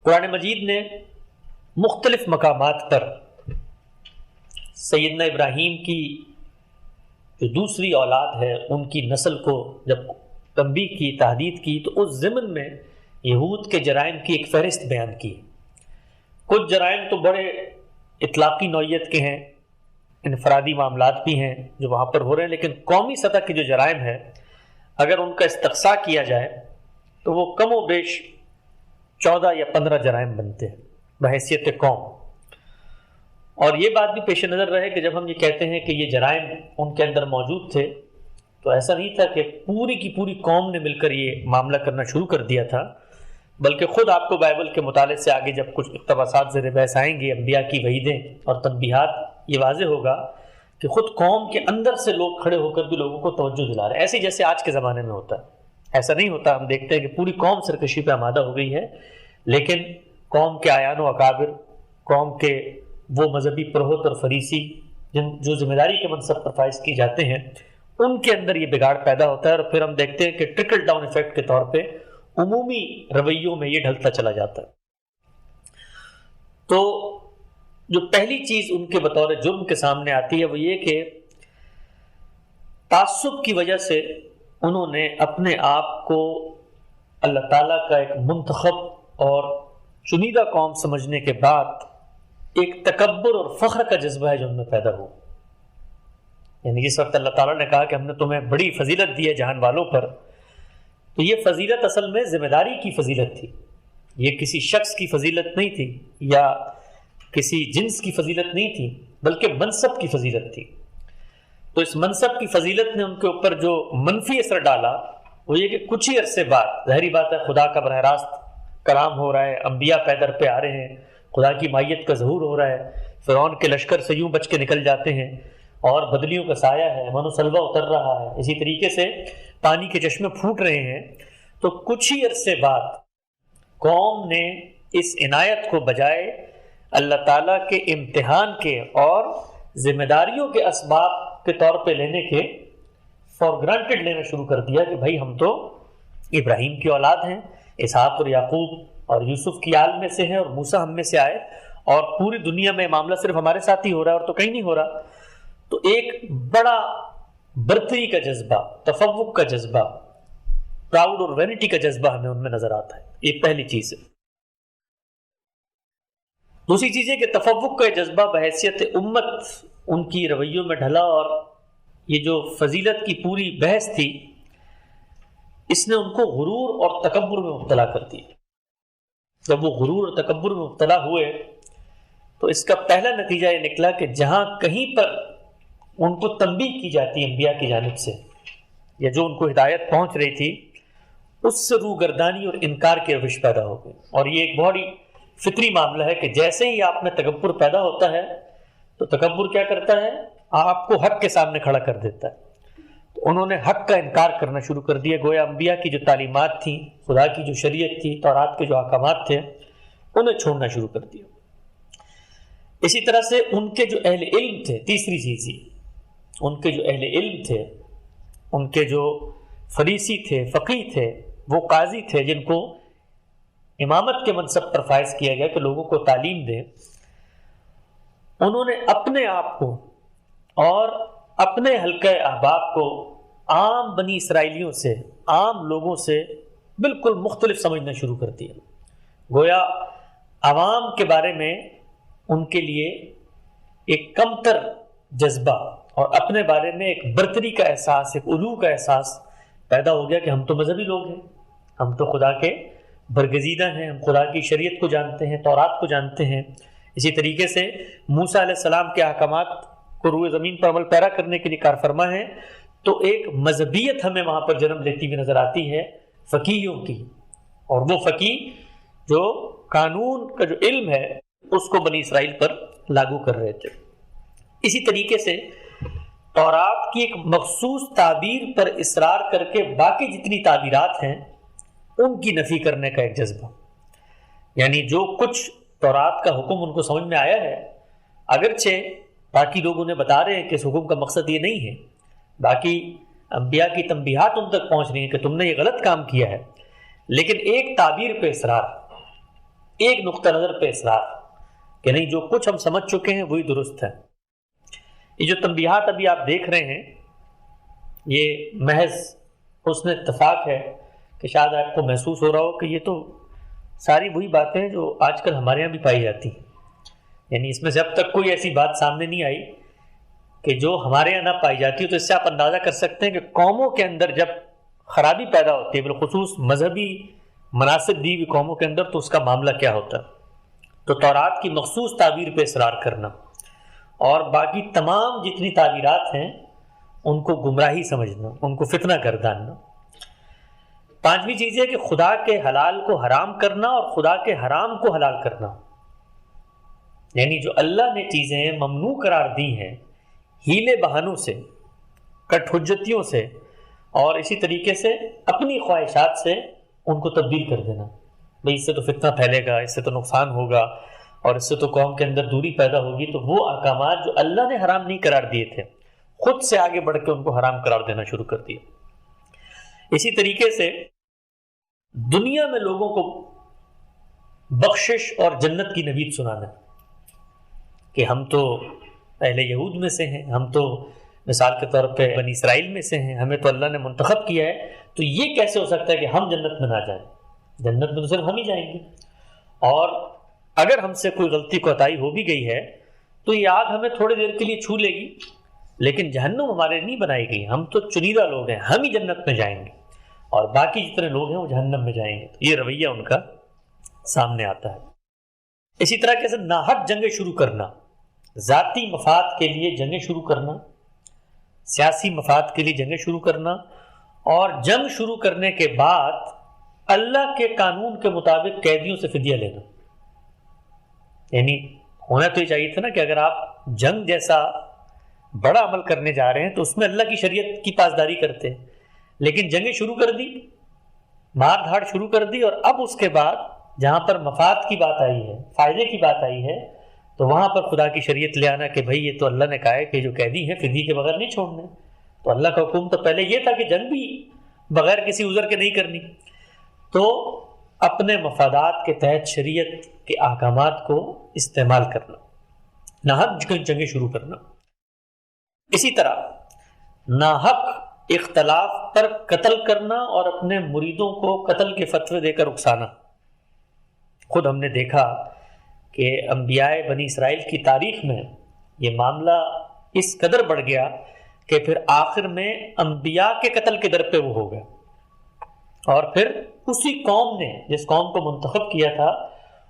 قرآن مجید نے مختلف مقامات پر سیدنا ابراہیم کی جو دوسری اولاد ہے ان کی نسل کو جب تنبیہ کی، تحدید کی، تو اس ضمن میں یہود کے جرائم کی ایک فہرست بیان کی۔ کچھ جرائم تو بڑے اطلاقی نوعیت کے ہیں، انفرادی معاملات بھی ہیں جو وہاں پر ہو رہے ہیں، لیکن قومی سطح کے جو جرائم ہیں اگر ان کا استقصاء کیا جائے تو وہ کم و بیش 14 یا 15 جرائم بنتے ہیں بحیثیت قوم۔ اور یہ بات بھی پیش نظر رہے کہ جب ہم یہ کہتے ہیں کہ یہ جرائم ان کے اندر موجود تھے تو ایسا نہیں تھا کہ پوری کی پوری قوم نے مل کر یہ معاملہ کرنا شروع کر دیا تھا، بلکہ خود آپ کو بائبل کے مطالعے سے آگے جب کچھ اقتباسات زیر بحث آئیں گے، انبیاء کی وعیدیں اور تنبیہات، یہ واضح ہوگا کہ خود قوم کے اندر سے لوگ کھڑے ہو کر بھی لوگوں کو توجہ دلا رہے ہیں، ایسے جیسے آج کے زمانے میں ہوتا ہے۔ ایسا نہیں ہوتا، ہم دیکھتے ہیں کہ پوری قوم سرکشی پہ آمادہ ہو گئی ہے، لیکن قوم کے اعیان و اکابر، قوم کے وہ مذہبی پروہت اور فریسی جو ذمہ داری کے منصب پر فائز کی جاتے ہیں، ان کے اندر یہ بگاڑ پیدا ہوتا ہے، اور پھر ہم دیکھتے ہیں کہ ٹرکل ڈاؤن ایفیکٹ کے طور پہ عمومی رویوں میں یہ ڈھلتا چلا جاتا ہے۔ تو جو پہلی چیز ان کے بطور جرم کے سامنے آتی ہے وہ یہ کہ تعصب کی وجہ سے انہوں نے اپنے آپ کو اللہ تعالیٰ کا ایک منتخب اور چنیدہ قوم سمجھنے کے بعد ایک تکبر اور فخر کا جذبہ ہے جو ان میں پیدا ہوا۔ یعنی جس وقت اللہ تعالیٰ نے کہا کہ ہم نے تمہیں بڑی فضیلت دی ہے جہان والوں پر، تو یہ فضیلت اصل میں ذمہ داری کی فضیلت تھی، یہ کسی شخص کی فضیلت نہیں تھی یا کسی جنس کی فضیلت نہیں تھی، بلکہ منصب کی فضیلت تھی۔ تو اس منصب کی فضیلت نے ان کے اوپر جو منفی اثر ڈالا وہ یہ کہ کچھ ہی عرصے بعد، ظاہری بات ہے خدا کا براہ راست کلام ہو رہا ہے، انبیاء پیدر پہ آ رہے ہیں، خدا کی مائیت کا ظہور ہو رہا ہے، فرعون کے لشکر سے یوں بچ کے نکل جاتے ہیں، اور بدلیوں کا سایہ ہے، من و سلوہ اتر رہا ہے، اسی طریقے سے پانی کے چشمے پھوٹ رہے ہیں۔ تو کچھ ہی عرصے بعد قوم نے اس عنایت کو بجائے اللہ تعالیٰ کے امتحان کے اور ذمہ داریوں کے اسباب کے طور پہ لینے کے فار گرانٹڈ لینا شروع کر دیا کہ بھائی ہم تو ابراہیم کی اولاد ہیں، اسحاق اور یعقوب اور یوسف کی آل میں سے ہیں، اور موسیٰ ہم میں سے آئے، اور پوری دنیا میں معاملہ صرف ہمارے ساتھ ہی ہو رہا ہے اور تو کہیں نہیں ہو رہا۔ تو ایک بڑا برتری کا جذبہ، تفوق کا جذبہ، پراؤڈ اور وینٹی کا جذبہ ہمیں ان میں نظر آتا ہے۔ یہ پہلی چیز ہے۔ دوسری چیز ہے کہ تفوق کا جذبہ بحیثیت امت ان کی رویوں میں ڈھلا، اور یہ جو فضیلت کی پوری بحث تھی اس نے ان کو غرور اور تکبر میں مبتلا کر دیا۔ جب وہ غرور اور تکبر میں مبتلا ہوئے تو اس کا پہلا نتیجہ یہ نکلا کہ جہاں کہیں پر ان کو تنبیہ کی جاتی انبیاء کی جانب سے، یا جو ان کو ہدایت پہنچ رہی تھی، اس سے روگردانی اور انکار کی روش پیدا ہو گئی۔ اور یہ ایک بہت ہی فطری معاملہ ہے کہ جیسے ہی آپ میں تکبر پیدا ہوتا ہے تو تکبر کیا کرتا ہے؟ آپ کو حق کے سامنے کھڑا کر دیتا ہے۔ تو انہوں نے حق کا انکار کرنا شروع کر دیا، گویا انبیاء کی جو تعلیمات تھیں، خدا کی جو شریعت تھی، تورات کے جو احکامات تھے، انہیں چھوڑنا شروع کر دیا۔ اسی طرح سے ان کے جو اہل علم تھے، تیسری چیز یہ، ان کے جو اہل علم تھے، ان کے جو فریسی تھے، فقیہ تھے، وہ قاضی تھے جن کو امامت کے منصب پر فائز کیا گیا کہ لوگوں کو تعلیم دیں، انہوں نے اپنے آپ کو اور اپنے حلقہ احباب کو عام بنی اسرائیلیوں سے، عام لوگوں سے بالکل مختلف سمجھنا شروع کر دیا۔ گویا عوام کے بارے میں ان کے لیے ایک کمتر جذبہ اور اپنے بارے میں ایک برتری کا احساس، ایک علو کا احساس پیدا ہو گیا کہ ہم تو مذہبی لوگ ہیں، ہم تو خدا کے برگزیدہ ہیں، ہم خدا کی شریعت کو جانتے ہیں، تورات کو جانتے ہیں۔ اسی طریقے سے موسیٰ علیہ السلام کے احکامات کو روئے زمین پر عمل پیرا کرنے کے لیے کارفرما ہیں۔ تو ایک مذہبیت ہمیں وہاں پر جنم لیتی ہوئی نظر آتی ہے فقیہوں کی، اور وہ فقیہ جو قانون کا جو علم ہے اس کو بنی اسرائیل پر لاگو کر رہے تھے۔ اسی طریقے سے تورات کی ایک مخصوص تعبیر پر اصرار کر کے باقی جتنی تعبیرات ہیں ان کی نفی کرنے کا ایک جذبہ، یعنی جو کچھ تورات کا حکم ان کو سمجھ میں آیا ہے، اگرچہ باقی لوگ انہیں بتا رہے ہیں کہ اس حکم کا مقصد یہ نہیں ہے، باقی انبیاء کی تنبیہات ان تک پہنچ رہی ہیں کہ تم نے یہ غلط کام کیا ہے، لیکن ایک تعبیر پہ اصرار، ایک نقطہ نظر پہ اصرار کہ نہیں جو کچھ ہم سمجھ چکے ہیں وہی درست ہے۔ یہ جو تنبیہات ابھی آپ دیکھ رہے ہیں یہ محض حسن اتفاق ہے کہ شاید آپ کو محسوس ہو رہا ہو کہ یہ تو ساری وہی باتیں ہیں جو آج کل ہمارے یہاں بھی پائی جاتی ہیں، یعنی اس میں سے اب تک کوئی ایسی بات سامنے نہیں آئی کہ جو ہمارے یہاں نہ پائی جاتی ہے۔ تو اس سے آپ اندازہ کر سکتے ہیں کہ قوموں کے اندر جب خرابی پیدا ہوتی ہے، بالخصوص مذہبی مناسب دی ہوئی قوموں کے اندر، تو اس کا معاملہ کیا ہوتا ہے۔ تو تورات کی مخصوص تعبیر پہ اصرار کرنا اور باقی تمام جتنی تعبیرات ہیں ان کو گمراہی سمجھنا، ان کو فتنہ گرداننا۔ پانچویں چیز ہے کہ خدا کے حلال کو حرام کرنا اور خدا کے حرام کو حلال کرنا، یعنی جو اللہ نے چیزیں ممنوع قرار دی ہیں ہیلے بہانوں سے، کٹ حجتیوں سے، اور اسی طریقے سے اپنی خواہشات سے ان کو تبدیل کر دینا۔ بھئی اس سے تو فتنہ پھیلے گا، اس سے تو نقصان ہوگا، اور اس سے تو قوم کے اندر دوری پیدا ہوگی، تو وہ احکامات جو اللہ نے حرام نہیں قرار دیے تھے خود سے آگے بڑھ کے ان کو حرام قرار دینا شروع کر دیا۔ اسی طریقے سے دنیا میں لوگوں کو بخشش اور جنت کی نوید سنانا کہ ہم تو اہل یہود میں سے ہیں، ہم تو مثال کے طور پہ بنی اسرائیل میں سے ہیں، ہمیں تو اللہ نے منتخب کیا ہے، تو یہ کیسے ہو سکتا ہے کہ ہم جنت میں نہ جائیں؟ جنت میں تو صرف ہم ہی جائیں گے، اور اگر ہم سے کوئی غلطی کوتاہی ہو بھی گئی ہے تو یہ آگ ہمیں تھوڑی دیر کے لیے چھو لے گی، لیکن جہنم ہمارے نہیں بنائی گئی، ہم تو چنیدہ لوگ ہیں، ہم ہی جنت میں جائیں گے اور باقی جتنے لوگ ہیں وہ جہنم میں جائیں گے۔ تو یہ رویہ ان کا سامنے آتا ہے۔ اسی طرح سے ناحق جنگیں شروع کرنا، ذاتی مفاد کے لیے جنگیں شروع کرنا، سیاسی مفاد کے لیے جنگیں شروع کرنا، اور جنگ شروع کرنے کے بعد اللہ کے قانون کے مطابق قیدیوں سے فدیہ لینا۔ یعنی ہونا تو یہ چاہیے تھا نا کہ اگر آپ جنگ جیسا بڑا عمل کرنے جا رہے ہیں تو اس میں اللہ کی شریعت کی پاسداری کرتے ہیں، لیکن جنگیں شروع کر دی، مار دھاڑ شروع کر دی، اور اب اس کے بعد جہاں پر مفاد کی بات آئی ہے، فائدے کی بات آئی ہے، تو وہاں پر خدا کی شریعت لے آنا کہ بھئی یہ تو اللہ نے کہا ہے کہ جو قیدی ہیں فدیے کے بغیر نہیں چھوڑنے۔ تو اللہ کا حکم تو پہلے یہ تھا کہ جنگ بھی بغیر کسی عذر کے نہیں کرنی، تو اپنے مفادات کے تحت شریعت کے احکامات کو استعمال کرنا، ناحق جنگیں شروع کرنا۔ اسی طرح ناحق اختلاف پر قتل کرنا اور اپنے مریدوں کو قتل کے فتوے دے کر اکسانا۔ خود ہم نے دیکھا کہ انبیاء بنی اسرائیل کی تاریخ میں یہ معاملہ اس قدر بڑھ گیا کہ پھر آخر میں انبیاء کے قتل کے در پہ وہ ہو گیا، اور پھر اسی قوم نے جس قوم کو منتخب کیا تھا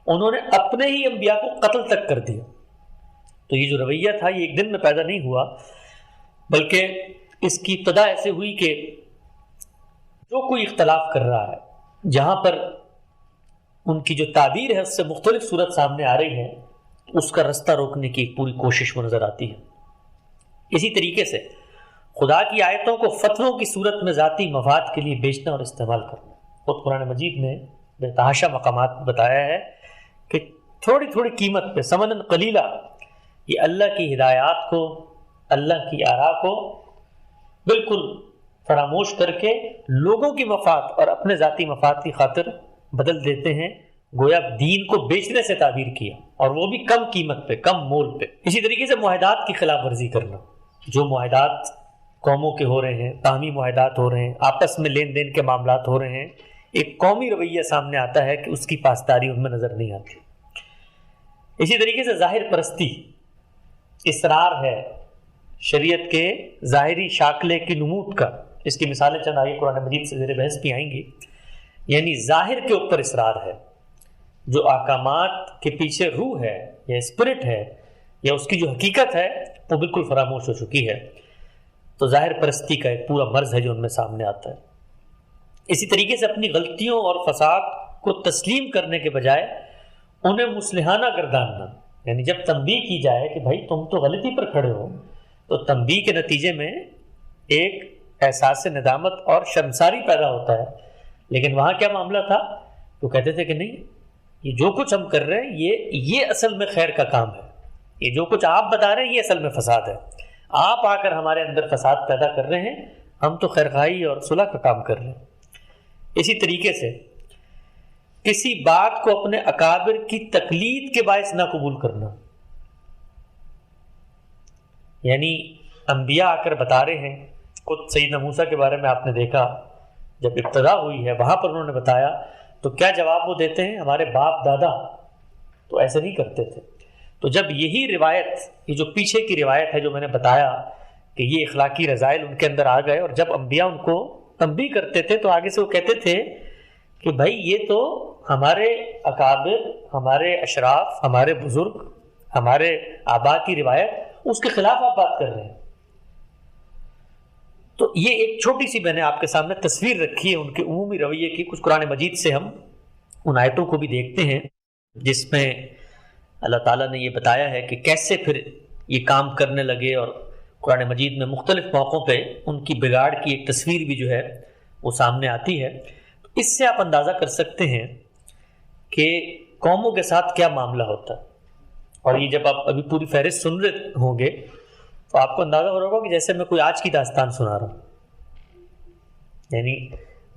انہوں نے اپنے ہی انبیاء کو قتل تک کر دیا۔ تو یہ جو رویہ تھا یہ ایک دن میں پیدا نہیں ہوا، بلکہ اس کی ابتدا ایسے ہوئی کہ جو کوئی اختلاف کر رہا ہے، جہاں پر ان کی جو تعبیر ہے اس سے مختلف صورت سامنے آ رہی ہے، اس کا رستہ روکنے کی ایک پوری کوشش وہ نظر آتی ہے۔ اسی طریقے سے خدا کی آیتوں کو فتووں کی صورت میں ذاتی مفاد کے لیے بیچنا اور استعمال کرنا۔ خود قرآن مجید نے بے تحاشا مقامات بتایا ہے کہ تھوڑی تھوڑی قیمت پہ ثمناً قلیلہ یہ اللہ کی ہدایات کو، اللہ کی آراء کو بالکل فراموش کر کے لوگوں کی مفاد اور اپنے ذاتی مفاد کی خاطر بدل دیتے ہیں، گویا دین کو بیچنے سے تعبیر کیا، اور وہ بھی کم قیمت پہ، کم مول پہ۔ اسی طریقے سے معاہدات کی خلاف ورزی کرنا، جو معاہدات قوموں کے ہو رہے ہیں، باہمی معاہدات ہو رہے ہیں، آپس میں لین دین کے معاملات ہو رہے ہیں، ایک قومی رویہ سامنے آتا ہے کہ اس کی پاسداری ان میں نظر نہیں آتی۔ اسی طریقے سے ظاہر پرستی، اصرار ہے شریعت کے ظاہری شاکلے کی نمود کا، اس کی مثالیں چند آگے قرآن مجید سے زیر بحث بھی آئیں گی۔ یعنی ظاہر کے اوپر اصرار ہے، جو احکامات کے پیچھے روح ہے یا اسپرٹ ہے یا اس کی جو حقیقت ہے وہ بالکل فراموش ہو چکی ہے۔ تو ظاہر پرستی کا ایک پورا مرض ہے جو ان میں سامنے آتا ہے۔ اسی طریقے سے اپنی غلطیوں اور فساد کو تسلیم کرنے کے بجائے انہیں مصلحانہ گرداننا، یعنی جب تنبیہ کی جائے کہ بھائی تم تو غلطی پر کھڑے ہو، تو تنبیہ کے نتیجے میں ایک احساس ندامت اور شرمساری پیدا ہوتا ہے، لیکن وہاں کیا معاملہ تھا؟ وہ کہتے تھے کہ نہیں، یہ جو کچھ ہم کر رہے ہیں یہ اصل میں خیر کا کام ہے، یہ جو کچھ آپ بتا رہے ہیں یہ اصل میں فساد ہے، آپ آ کر ہمارے اندر فساد پیدا کر رہے ہیں، ہم تو خیرخواہی اور صلح کا کام کر رہے ہیں۔ اسی طریقے سے کسی بات کو اپنے اکابر کی تقلید کے باعث نہ قبول کرنا. یعنی انبیاء آ کر بتا رہے ہیں. خود سیدنا موسیٰ کے بارے میں آپ نے دیکھا جب ابتدا ہوئی ہے وہاں پر انہوں نے بتایا تو کیا جواب وہ دیتے ہیں, ہمارے باپ دادا تو ایسے نہیں کرتے تھے. تو جب یہی روایت, یہ جو پیچھے کی روایت ہے جو میں نے بتایا کہ یہ اخلاقی رذائل ان کے اندر آ گئے, اور جب انبیاء ان کو تنبیہ کرتے تھے تو آگے سے وہ کہتے تھے کہ بھائی یہ تو ہمارے اکابر, ہمارے اشراف, ہمارے بزرگ, ہمارے آبا کی روایت, اس کے خلاف آپ بات کر رہے ہیں. تو یہ ایک چھوٹی سی میں نے آپ کے سامنے تصویر رکھی ہے ان کے عمومی رویے کی. کچھ قرآن مجید سے ہم ان آیتوں کو بھی دیکھتے ہیں جس میں اللہ تعالیٰ نے یہ بتایا ہے کہ کیسے پھر یہ کام کرنے لگے, اور قرآن مجید میں مختلف موقعوں پہ ان کی بگاڑ کی ایک تصویر بھی جو ہے وہ سامنے آتی ہے. تو اس سے آپ اندازہ کر سکتے ہیں کہ قوموں کے ساتھ کیا معاملہ ہوتا ہے. اور یہ جب آپ ابھی پوری فہرست سن رہے ہوں گے تو آپ کو اندازہ ہو رہا ہوگا کہ جیسے میں کوئی آج کی داستان سنا رہا ہوں. یعنی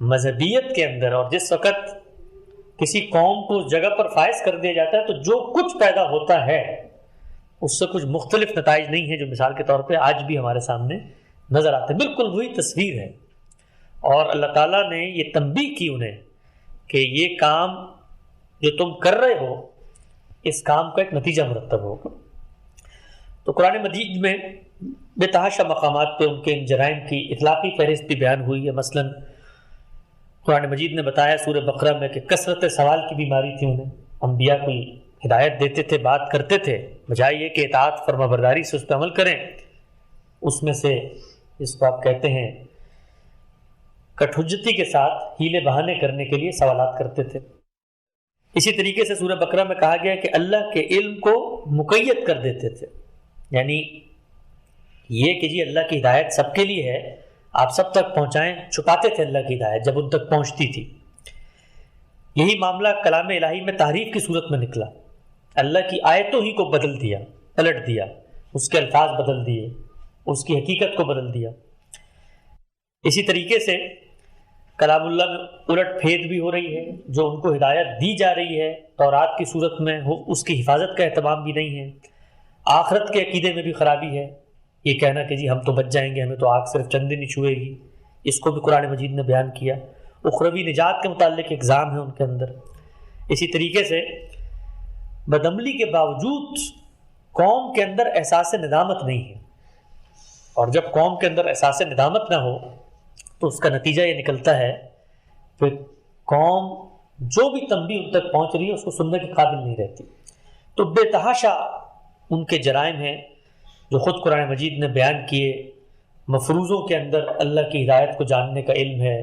مذہبیت کے اندر, اور جس وقت کسی قوم کو اس جگہ پر فائز کر دیا جاتا ہے تو جو کچھ پیدا ہوتا ہے اس سے کچھ مختلف نتائج نہیں ہیں جو مثال کے طور پہ آج بھی ہمارے سامنے نظر آتے ہیں. بالکل وہی تصویر ہے, اور اللہ تعالیٰ نے یہ تنبیہ کی انہیں کہ یہ کام جو تم کر رہے ہو اس کام کا ایک نتیجہ مرتب ہوگا. تو قرآن مجید میں بے تحاشا مقامات پہ ان کے ان جرائم کی اخلاقی فہرست بھی بیان ہوئی ہے. مثلا قرآن مجید نے بتایا سورہ بقرہ میں کہ کثرت سوال کی بیماری تھی انہیں. انبیاء کو ہدایت دیتے تھے, بات کرتے تھے, بجائے یہ کہ اطاعت فرما برداری سے اس پہ عمل کریں, اس میں سے جس کو آپ کہتے ہیں کٹھجتی کے ساتھ ہیلے بہانے کرنے کے لیے سوالات کرتے تھے. اسی طریقے سے سورہ بقرہ میں کہا گیا کہ اللہ کے علم کو مقید کر دیتے تھے. یعنی یہ کہ جی اللہ کی ہدایت سب کے لیے ہے, آپ سب تک پہنچائیں, چھپاتے تھے اللہ کی ہدایت جب ان تک پہنچتی تھی. یہی معاملہ کلام الہی میں تحریف کی صورت میں نکلا. اللہ کی آیتوں ہی کو بدل دیا, پلٹ دیا, اس کے الفاظ بدل دیے, اس کی حقیقت کو بدل دیا. اسی طریقے سے کلام اللہ میں الٹ پھیر بھی ہو رہی ہے. جو ان کو ہدایت دی جا رہی ہے تورات کی صورت میں, اس کی حفاظت کا اہتمام بھی نہیں ہے. آخرت کے عقیدے میں بھی خرابی ہے. یہ کہنا کہ جی ہم تو بچ جائیں گے, ہمیں تو آگ صرف چند دن ہی چھوئے گی, اس کو بھی قرآن مجید نے بیان کیا. اخروی نجات کے متعلق اگزام ہے ان کے اندر. اسی طریقے سے بدعملی کے باوجود قوم کے اندر احساس ندامت نہیں ہے, اور جب قوم کے اندر احساس ندامت نہ ہو تو اس کا نتیجہ یہ نکلتا ہے کہ قوم جو بھی تنبیہ ان تک پہنچ رہی ہے اس کو سننے کے قابل نہیں رہتی. تو بے تحاشا ان کے جرائم ہیں جو خود قرآن مجید نے بیان کیے. مفروضوں کے اندر اللہ کی ہدایت کو جاننے کا علم ہے,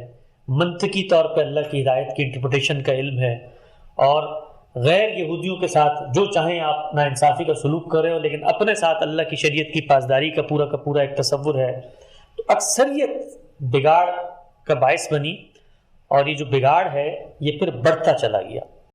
منطقی طور پہ اللہ کی ہدایت کی انٹرپریٹیشن کا علم ہے, اور غیر یہودیوں کے ساتھ جو چاہیں آپ ناانصافی کا سلوک کر رہے ہو لیکن اپنے ساتھ اللہ کی شریعت کی پاسداری کا پورا ایک تصور ہے. تو اکثریت بگاڑ کا باعث بنی, اور یہ جو بگاڑ ہے یہ پھر بڑھتا چلا گیا.